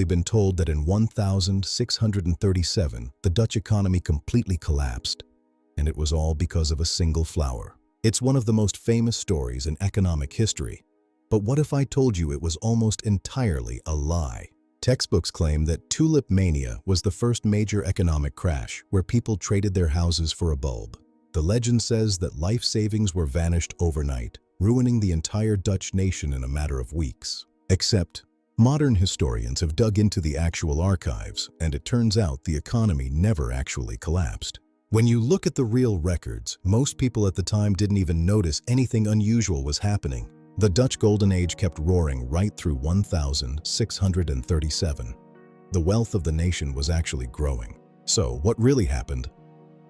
been told that in 1637, the Dutch economy completely collapsed, and it was all because of a single flower. It's one of the most famous stories in economic history. But what if I told you it was almost entirely a lie? Textbooks claim that Tulip Mania was the first major economic crash where people traded their houses for a bulb. The legend says that life savings were vanished overnight, ruining the entire Dutch nation in a matter of weeks. Except, modern historians have dug into the actual archives, and it turns out the economy never actually collapsed. When you look at the real records, most people at the time didn't even notice anything unusual was happening. The Dutch Golden Age kept roaring right through 1637. The wealth of the nation was actually growing. So, what really happened?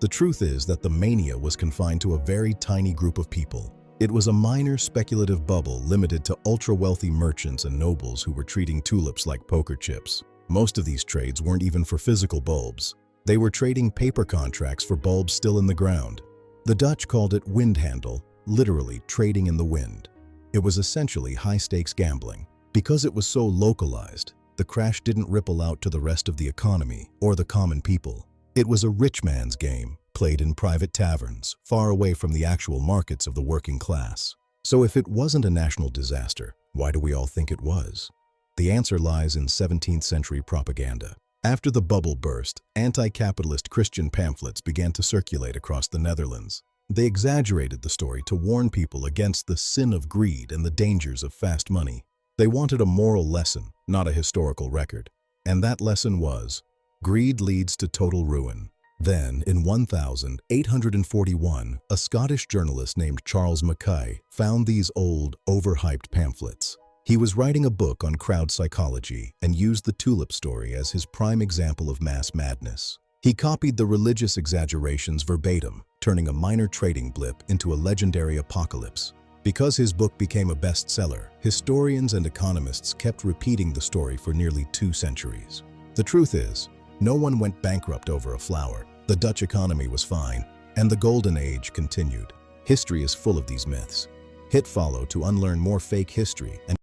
The truth is that the mania was confined to a very tiny group of people. It was a minor speculative bubble limited to ultra-wealthy merchants and nobles who were treating tulips like poker chips. Most of these trades weren't even for physical bulbs. They were trading paper contracts for bulbs still in the ground. The Dutch called it wind handle, literally trading in the wind. It was essentially high-stakes gambling. Because it was so localized, the crash didn't ripple out to the rest of the economy or the common people. It was a rich man's game, played in private taverns, far away from the actual markets of the working class. So if it wasn't a national disaster, why do we all think it was? The answer lies in 17th century propaganda. After the bubble burst, anti-capitalist Christian pamphlets began to circulate across the Netherlands. They exaggerated the story to warn people against the sin of greed and the dangers of fast money. They wanted a moral lesson, not a historical record. And that lesson was, greed leads to total ruin. Then, in 1841, a Scottish journalist named Charles Mackay found these old, overhyped pamphlets. He was writing a book on crowd psychology and used the tulip story as his prime example of mass madness. He copied the religious exaggerations verbatim, turning a minor trading blip into a legendary apocalypse. Because his book became a bestseller, historians and economists kept repeating the story for nearly 2 centuries. The truth is, no one went bankrupt over a flower. The Dutch economy was fine, and the Golden Age continued. History is full of these myths. Hit follow to unlearn more fake history and